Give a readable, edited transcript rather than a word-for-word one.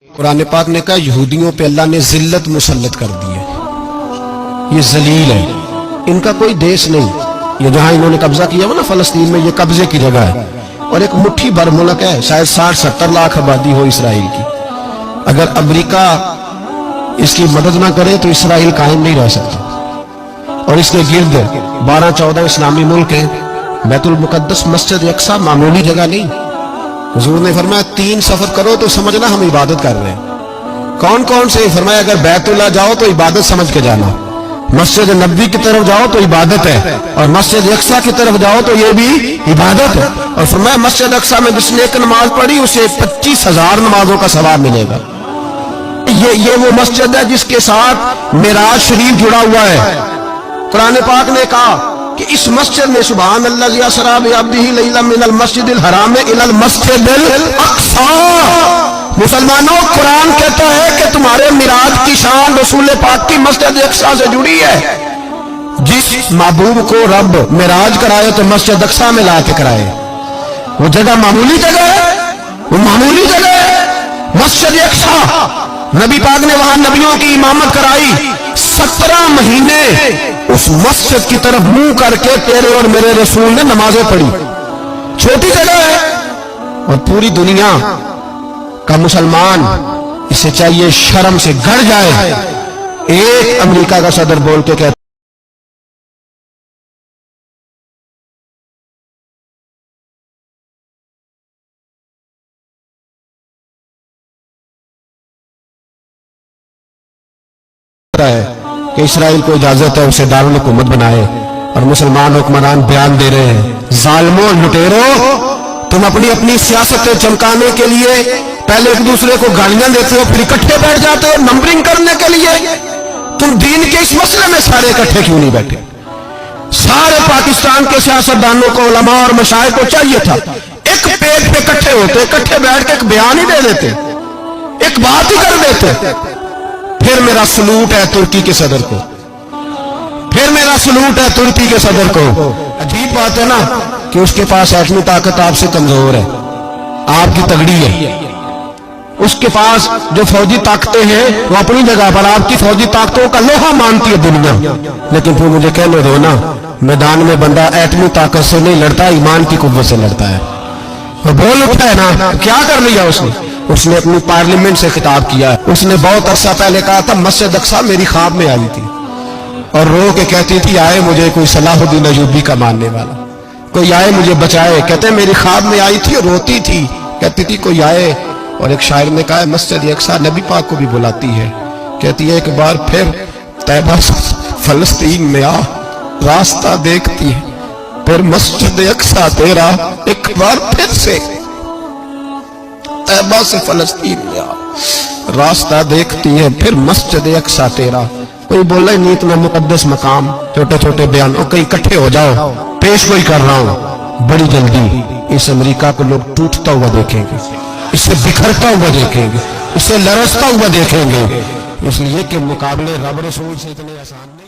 कुरान पाक ने कहा यहूदियों पे अल्लाह ने जिल्लत मुसल्लत कर दी है, ये जलील है, इनका कोई देश नहीं। ये जहां इन्होंने कब्जा किया हो ना फलस्तीन में, ये कब्जे की जगह है और एक मुट्ठी भर मुल्क है, शायद 60-70 लाख आबादी हो इसराइल की। अगर अमेरिका इसकी मदद ना करे तो इसराइल कायम नहीं रह सकता। और इसके गिर्द 12-14 इस्लामी मुल्क हैं। बैतुल मुकद्दस मस्जिद अक्सा मामूली जगह नहीं। हुजूर ने फरमाया 3 सफर करो तो समझना हम इबादत कर रहे हैं। कौन कौन से? फरमाया अगर बैतुल्लाह जाओ तो इबादत समझ के जाना, मस्जिद नबी की तरफ जाओ तो इबादत है, और मस्जिद अक्सा की तरफ जाओ तो ये भी इबादत है। और फरमाया मस्जिद अक्सा में जिसने एक नमाज पढ़ी उसे 25,000 नमाजों का सवाब मिलेगा। ये वो मस्जिद है जिसके साथ मिराज शरीफ जुड़ा हुआ है। कुरान पाक ने कहा कि इस मस्जिद में सुभान अल्लाह असरा बिअब्दिही लैला मिनल मस्जिदिल हराम इलल मस्जिदिल अक्सा। मुसलमानों, कुरान कहता है कि तुम्हारे मिराज की शान रसूल पाक की मस्जिद अक्सा से जुड़ी है। जिस महबूब को रब मिराज कराए तो मस्जिद अक्सा में ला के कराए। वो जगह मामूली जगह है, वो मामूली जगह है मस्जिद अक्सा। नबी पाक ने वहां नबियों की इमामत कराई। 17 महीने उस मस्जिद की तरफ मुंह करके तेरे और मेरे रसूल ने नमाजें पढ़ी। छोटी जगह है और पूरी दुनिया का मुसलमान इसे चाहिए शर्म से गड़ जाए। एक अमेरिका का सदर बोल के कहता है कि इसराइल को इजाजत है उसे दारुल हुकूमत बनाए, और मुसलमान हुक्मरान बयान दे रहे हैं जालिमों लुटेरों, तुम अपनी अपनी सियासतें चमकाने के लिए पहले एक दूसरे को गालियां देते हो, फिर इकट्ठे बैठ जाते हो नंबरिंग करने के लिए। तुम दीन के इस मसले में सारे इकट्ठे क्यों नहीं बैठे? सारे पाकिस्तान के सियासतदानों को, उलमा और मशाइख को चाहिए था एक पेज पे इकट्ठे होते, इकट्ठे बैठ के एक बयान ही दे देते, एक बात ही कर देते। फिर मेरा सलूट है तुर्की के सदर को, फिर मेरा सलूट है तुर्की के सदर को। अजीब बात है ना कि उसके पास एटमी ताकत आपसे कमजोर है, आपकी तगड़ी है। उसके पास जो फौजी ताकतें हैं वो अपनी जगह पर आपकी फौजी ताकतों का लोहा मानती है दुनिया। लेकिन फिर मुझे कहने दो ना, मैदान में बंदा एटमी ताकत से नहीं लड़ता, ईमान की कुव्वत से लड़ता है। वो बोल उठा है ना, क्या कर लिया उसने अपनी पार्लियामेंट से खिताब किया। उसने बहुत अरसा पहले कहा था मस्जिद अक्सा मेरी ख्वाब में आई थी, और रो के कहती थी आए मुझे कोई सलाहुद्दीन अयूबी का मानने वाला, कोई आए मुझे बचाए। कहते मेरी ख्वाब में आई थी और रोती थी, कहती थी कोई आए। और एक शायर ने कहा मस्जिद अक्सा नबी पाक को भी बुलाती है, कहती है एक बार फिर तैबा फलस्तीन में आ, रास्ता देखती है फिर मस्जिद अक्सा तेरा, एक बार फिर से तैबा से फलस्तीन में आ, रास्ता देखती है फिर मस्जिद अक्सा तेरा। कोई बोले नहीं इतना मुकद्दस मकाम, छोटे छोटे बयान, और कहीं इकट्ठे हो जाओ, पेश गोई कर रहा हूं बड़ी जल्दी। इस अमेरिका को लोग टूटता हुआ देखेंगे, इसे बिखरता हुआ देखेंगे, इसे लरसता हुआ देखेंगे, इसलिए कि मुकाबले रब रसूल से इतने आसान नहीं।